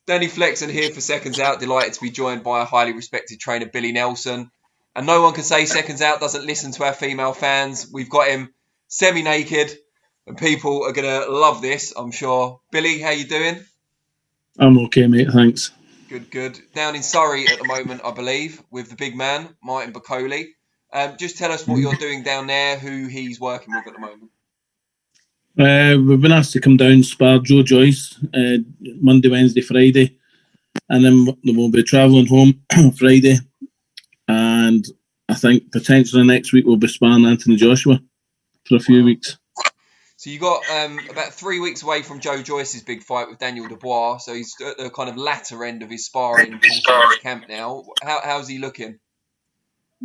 Danny Flexen here for Seconds Out. Delighted to be joined by a highly respected trainer, Billy Nelson. And no one can say Seconds Out doesn't listen to our female fans. We've got him semi-naked, and people are going to love this, I'm sure. Billy, how you doing? I'm okay, mate. Thanks. Good. Down in Surrey at the moment, I believe, with the big man, Martin Bakole. Just tell us what you're doing down there, who he's working with at the moment. We've been asked to come down and spar Joe Joyce Monday, Wednesday, Friday, and then we'll be travelling home Friday, and I think potentially next week we'll be sparring Anthony Joshua for a few weeks. So you got about 3 weeks away from Joe Joyce's big fight with Daniel Dubois, so he's at the kind of latter end of his sparring camp now. How's he looking?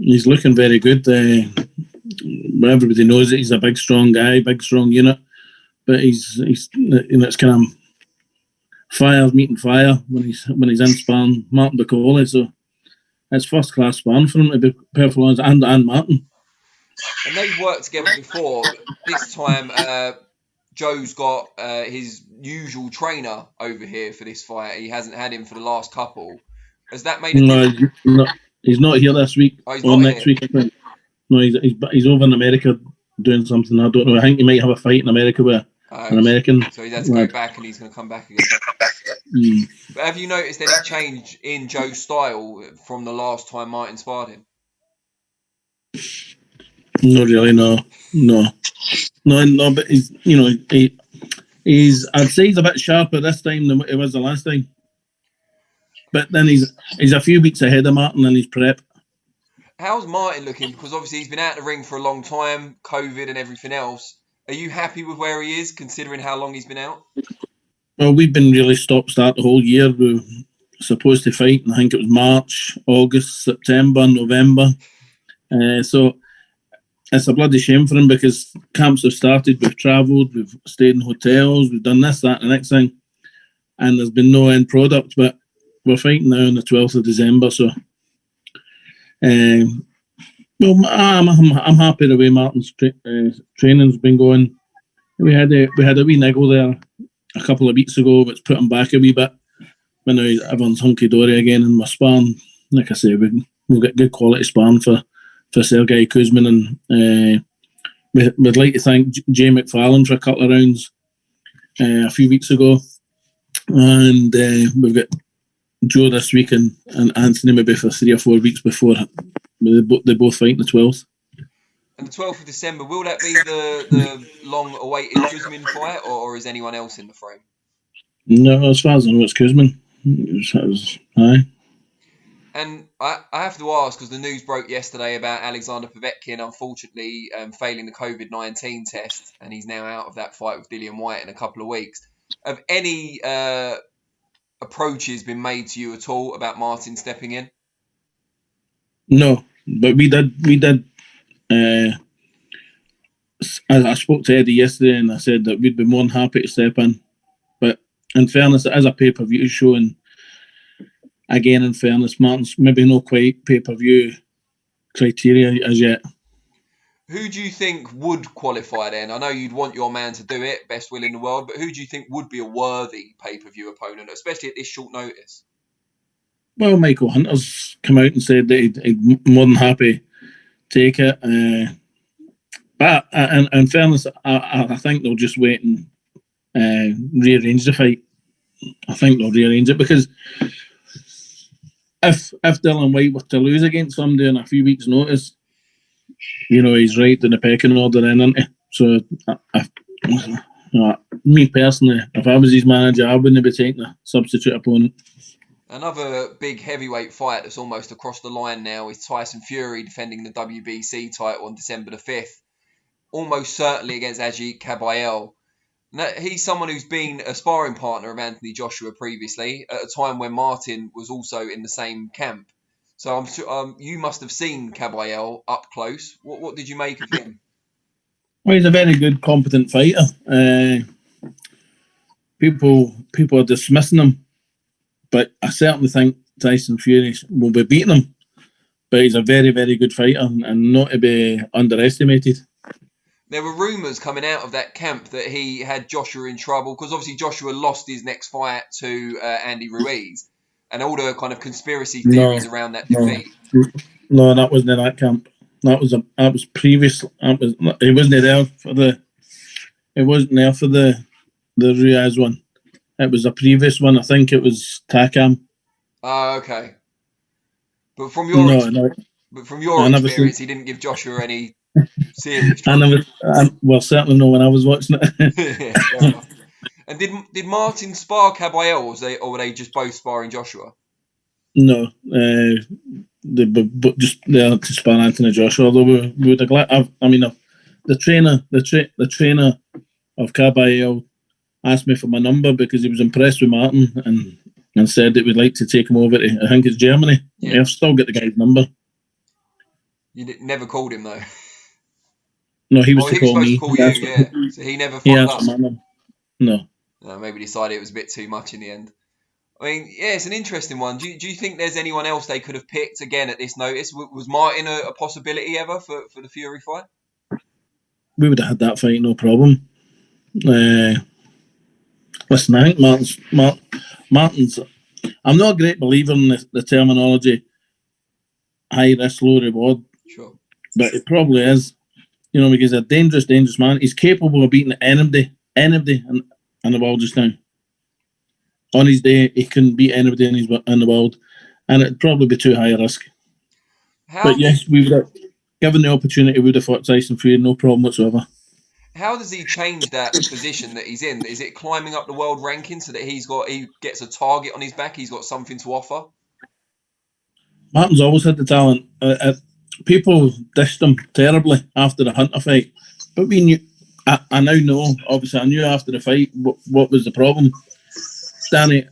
He's looking very good. Everybody knows that he's a big, strong guy, big, strong unit. But he's it's kind of fire meeting fire when he's in sparring Martin Bakole. So it's first class sparring for him, to be perfectly honest, and Martin. And they've worked together before. This time, Joe's got his usual trainer over here for this fight. He hasn't had him for the last couple. Has that made a difference? No, he's not here this week or next week, I think. No, he's over in America doing something. I don't know. I think he might have a fight in America with an American. So he's had to go back and he's going to come back again. But have you noticed any change in Joe's style from the last time Martin sparred him? Not really, no. But he's I'd say he's a bit sharper this time than he was the last time. But then he's a few weeks ahead of Martin in his prep. How's Martin looking? Because obviously he's been out of the ring for a long time, COVID and everything else. Are you happy with where he is, considering how long he's been out? Well, we've been really stop-start the whole year. We were supposed to fight, and I think it was March, August, September, November. So it's a bloody shame for him because camps have started, we've travelled, we've stayed in hotels, we've done this, that, and the next thing. And there's been no end product, but we're fighting now on the 12th of December, so... Well, I'm happy the way Martin's training's been going. We had a wee niggle there a couple of weeks ago, which put him back a wee bit. But now everyone's hunky dory again, and we're sparring. Like I say, we'll get good quality sparring for Sergey, Kuzmin, and we'd like to thank Jay McFarlane for a couple of rounds a few weeks ago, and we've got Joe this week and Anthony maybe for 3 or 4 weeks before they both fight the 12th. And the 12th of December, will that be the long-awaited Kuzmin fight, or is anyone else in the frame? No, as far as I know, it's Kuzmin. Aye. And I have to ask, because the news broke yesterday about Alexander Povetkin unfortunately failing the COVID-19 test, and he's now out of that fight with Dillian Whyte in a couple of weeks. Have any approaches been made to you at all about Martin stepping in? No, but we did. I spoke to Eddie yesterday and I said that we'd be more than happy to step in. But in fairness, it is a pay-per-view show, and again, in fairness, Martin's maybe not quite pay-per-view criteria as yet. Who do you think would qualify then? I know you'd want your man to do it, best will in the world, but who do you think would be a worthy pay-per-view opponent, especially at this short notice? Well, Michael Hunter's come out and said that he'd more than happy take it. But in fairness, I think they'll just wait and rearrange the fight. I think they'll rearrange it because if Dillian Whyte were to lose against somebody in a few weeks' notice, he's right in the pecking order then, isn't he? So, me personally, if I was his manager, I wouldn't be taking a substitute opponent. Another big heavyweight fight that's almost across the line now is Tyson Fury defending the WBC title on December the 5th, almost certainly against Agit Kabayel. Now, he's someone who's been a sparring partner of Anthony Joshua previously, at a time when Martin was also in the same camp. So I'm sure you must have seen Kabayel up close. What did you make of him? Well, he's a very good, competent fighter. People are dismissing him, but I certainly think Tyson Fury will be beating him. But he's a very, very good fighter and not to be underestimated. There were rumours coming out of that camp that he had Joshua in trouble because obviously Joshua lost his next fight to Andy Ruiz, and all the kind of conspiracy theories around that defeat. No, that wasn't in that camp. That was previous. It wasn't there for the. It wasn't there for the Ruiz one. It was a previous one. I think it was Takam. Oh, okay. But from your experience, he didn't give Joshua any serious trouble. Well, certainly no when I was watching it. Yeah, and did Martin spar Kabayel, or were they just both sparring Joshua? No, they just there to spar Anthony Joshua. Although we would have the trainer of Kabayel asked me for my number because he was impressed with Martin and said that we'd like to take him over to, I think it's Germany. Yeah. I've still got the guy's number. You never called him though? No, he was to call me. To call you, yeah. So he never followed up? No. Maybe decided it was a bit too much in the end. I mean, yeah, it's an interesting one. Do you think there's anyone else they could have picked again at this notice? Was Martin a possibility ever for the Fury fight? We would have had that fight, no problem. Listen, I think Martin's. I'm not a great believer in the terminology high risk, low reward. Sure. But it probably is. Because he's a dangerous man. He's capable of beating anybody in the world just now. On his day, he can beat anybody in the world, and it'd probably be too high a risk. But yes, we would have, given the opportunity, we would have fought Tyson Fury, no problem whatsoever. How does he change that position that he's in? Is it climbing up the world ranking so that he gets a target on his back? He's got something to offer. Martin's always had the talent. People dished him terribly after the Hunter fight, but we knew. I now know. Obviously, I knew after the fight what was the problem. Danny,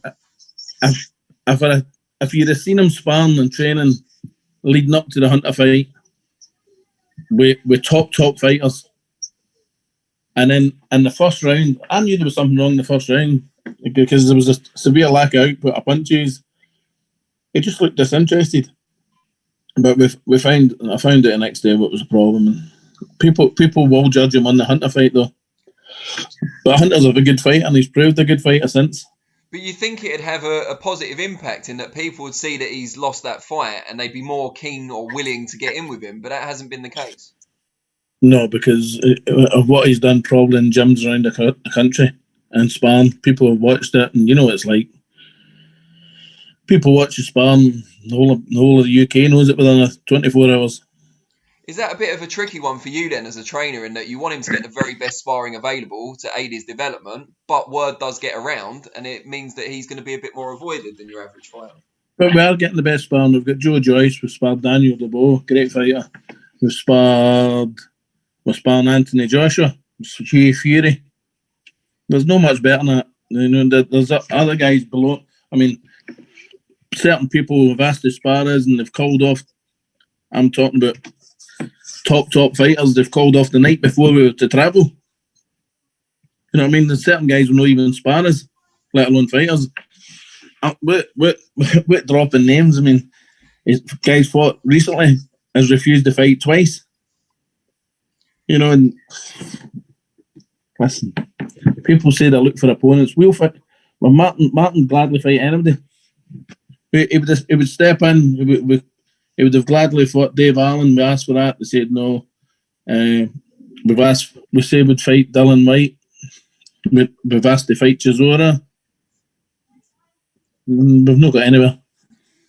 if you'd have seen him sparring and training leading up to the Hunter fight with top fighters, and then in the first round, I knew there was something wrong in the first round because there was a severe lack of output of punches. He just looked disinterested. But I found out the next day what was the problem. And people will judge him on the Hunter fight though. But Hunter's a good fighter and he's proved a good fighter since. But you think it'd have a positive impact in that people would see that he's lost that fight and they'd be more keen or willing to get in with him, but that hasn't been the case. No, because of what he's done probably in gyms around the country and sparring. People have watched it and you know what it's like. People watch you sparring, the whole of the UK knows it within 24 hours. Is that a bit of a tricky one for you then as a trainer in that you want him to get the very best sparring available to aid his development, but word does get around and it means that he's going to be a bit more avoided than your average fighter? But we are getting the best sparring. We've got Joe Joyce, we've sparred Daniel Dubois, great fighter. We're sparring Anthony Joshua, Hugh Fury. There's no much better than that. There's other guys below. I mean, certain people have asked to spar us and they've called off. I'm talking about top fighters. They've called off the night before we were to travel. You know what I mean? There's certain guys who not even spar us, let alone fighters. We're dropping names. I mean, guys fought recently has refused to fight twice. And listen, people say they look for opponents. We'll fight. Well, Martin gladly fight anybody. He would step in. He would have gladly fought Dave Allen. We asked for that. They said no. We said we'd fight Dillian Whyte. We've asked to fight Chisora. We've not got anywhere.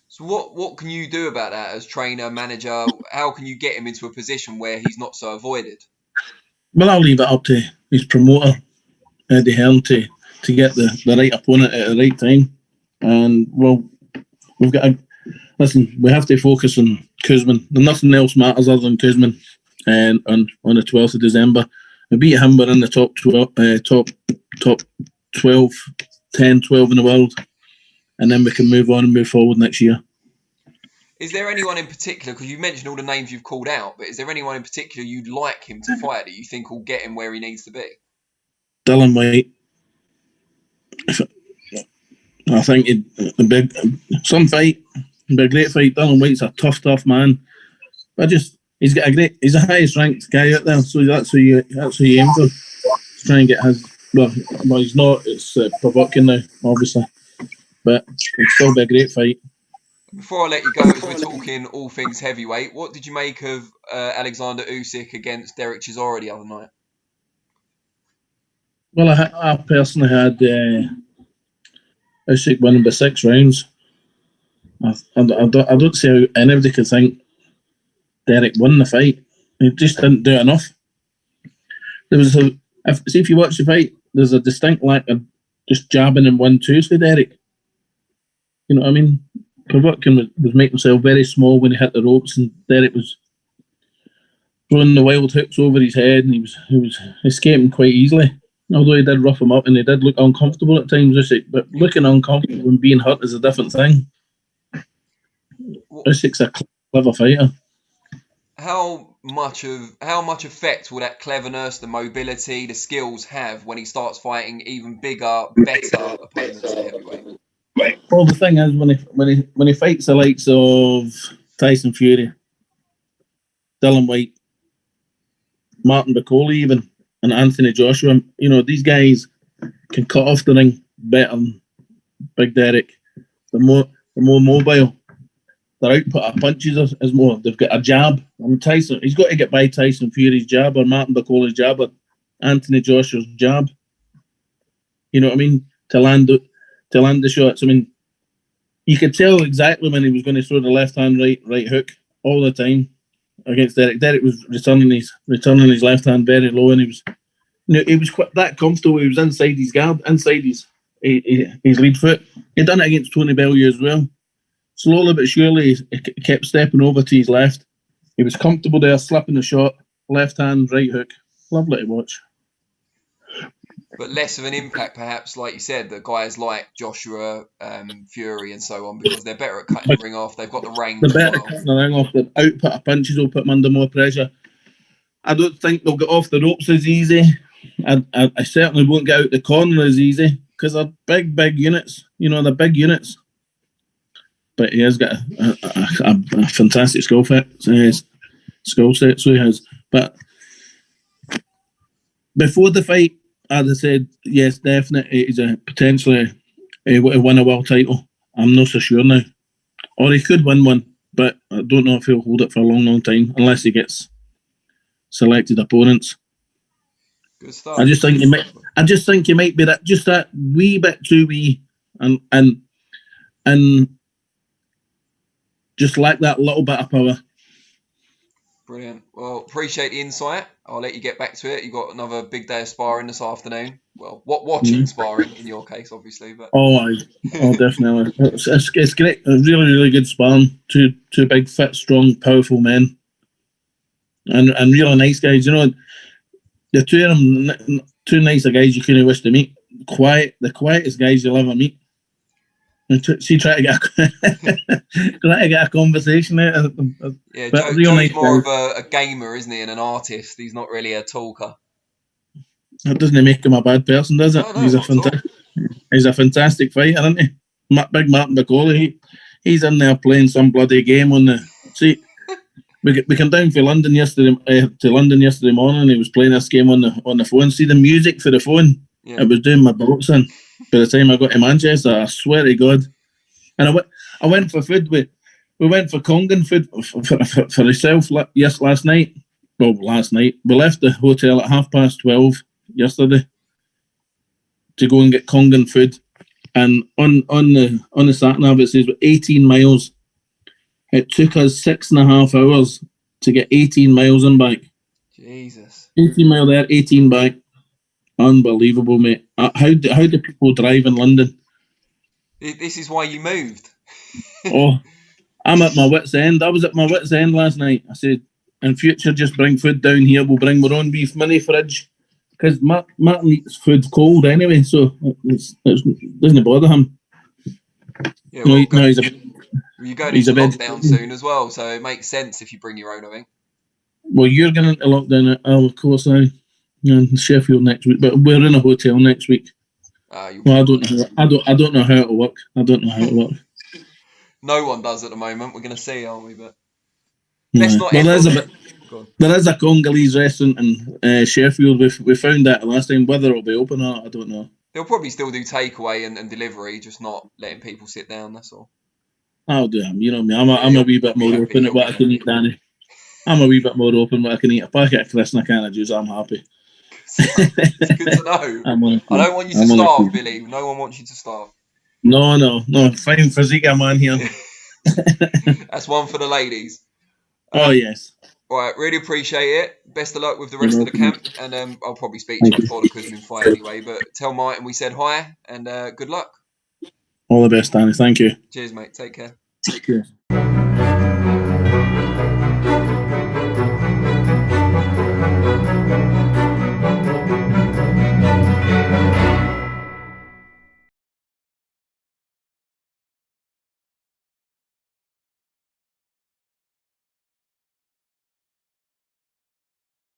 So what can you do about that as trainer, manager? How can you get him into a position where he's not so avoided? Well, I'll leave it up to his promoter, Eddie Hearn, to get the right opponent at the right time. And we've got we have to focus on Kuzmin. Nothing else matters other than Kuzmin. And on the 12th of December, we beat him. We're in the top 12, 10, 12 in the world. And then we can move on and move forward next year. Is there anyone in particular, because you mentioned all the names you've called out, but is there anyone in particular you'd like him to fight that you think will get him where he needs to be? Dillian Whyte. I think it'd be a great fight. Dillian Whyte's a tough man. But he's the highest ranked guy out there, so that's who you aim for. Try and get his. Well, he's not. It's Povetkin now, obviously, but it'll still be a great fight. Before I let you go, as we're talking all things heavyweight, what did you make of Alexander Usyk against Derek Chisora the other night? Well, I personally had Usyk winning by 6 rounds. I don't see how anybody could think Derek won the fight. He just didn't do enough. There was if you watch the fight, there's a distinct lack of just jabbing and 1-2s for Derek. You know what I mean? Povetkin was making himself very small when he hit the ropes, and Derek was throwing the wild hooks over his head, and he was escaping quite easily. Although he did rough him up, and he did look uncomfortable at times, Usyk. But looking uncomfortable and being hurt is a different thing. Usyk's a clever fighter. How much effect will that cleverness, the mobility, the skills have when he starts fighting even bigger, better opponents at heavyweight? Well, the thing is, when he fights the likes of Tyson Fury, Dillian Whyte, Martin Bakole even, and Anthony Joshua, you know, these guys can cut off the ring better than Big Derek. They're more mobile. Their output of punches is more. They've got a jab. I mean, Tyson, he's got to get by Tyson Fury's jab or Martin Bakole's jab or Anthony Joshua's jab. You know what I mean? To land the shots. I mean, you could tell exactly when he was going to throw the left hand right hook all the time against Derek. Derek was returning his left hand very low, and he was quite that comfortable. He was inside his guard, inside his lead foot. He'd done it against Tony Bellew as well. Slowly but surely, he kept stepping over to his left. He was comfortable there, slipping the shot, left hand, right hook. Lovely to watch. But less of an impact, perhaps, like you said, that guys like Joshua, Fury, and so on, because they're better at cutting the ring off. They've got the range. They're better at cutting the ring off. The output of punches will put them under more pressure. I don't think they'll get off the ropes as easy. I certainly won't get out the corner as easy because they're big units. You know, they're big units. But he has got a fantastic skill set, so he has. But before the fight, I'd have said, yes, definitely, he's potentially win a world title. I'm not so sure now. Or he could win one, but I don't know if he'll hold it for a long time, unless he gets selected opponents. Good stuff. I just think he might be that wee bit too wee, and just lack that little bit of power. Brilliant. Well, appreciate the insight. I'll let you get back to it. You've got another big day of sparring this afternoon. Well, watching sparring in your case, obviously. But definitely. It's great. Really good sparring. Two big, fit, strong, powerful men, and really nice guys. You know, the two of them, two nicer guys you couldn't wish to meet. The quietest guys you'll ever meet. She tried to get a conversation out of them. Yeah, Joe's more of a gamer, isn't he, and an artist. He's not really a talker. That doesn't make him a bad person, does it? No, he's a fantastic fighter, isn't he? Big Martin Bakole, he's in there playing some bloody game on the... See, we came down to London yesterday morning, and he was playing this game on the phone. See the music for the phone? Yeah. It was doing my bolts in. By the time I got to Manchester, I swear to God. And I went for food. We went for Kongan food for myself last night. Well, last night. We left the hotel at 12:30 yesterday to go and get Kongan food. And on the sat-nav it says 18 miles. It took us 6.5 hours to get 18 miles and back. Jesus. 18 mile there, 18 back. Unbelievable, mate. How do people drive in London? This is why you moved. I'm at my wit's end. I was at my wit's end last night. I said, in future, just bring food down here. We'll bring our own beef mini fridge. Because Martin eats food cold anyway, so it doesn't bother him. Yeah, well, you're going into lockdown soon as well, so it makes sense if you bring your own, I think. Well, you're going into lockdown, of course, in Sheffield next week, but we're in a hotel next week. I don't know how it'll work. No one does at the moment. We're going to see, aren't we? But let's not. There is a Congolese restaurant in Sheffield. We found that last time. Whether it'll be open or not, I don't know. They'll probably still do takeaway and delivery, just not letting people sit down. That's all. I'll do them. You know me. I'm a wee bit more open at what I can eat, Danny. I'm a wee bit more open what I can eat. A packet of crisps and a can of juice, I'm happy. It's good to know. I don't want you to starve, Billy. No one wants you to starve. No. Fine physique, man here. That's one for the ladies. Oh, yes. All right, really appreciate it. Best of luck with the rest of the camp. And I'll probably speak to you before the Kuzmin fight anyway. But tell Martin we said hi and good luck. All the best, Danny. Thank you. Cheers, mate. Take care. Take care.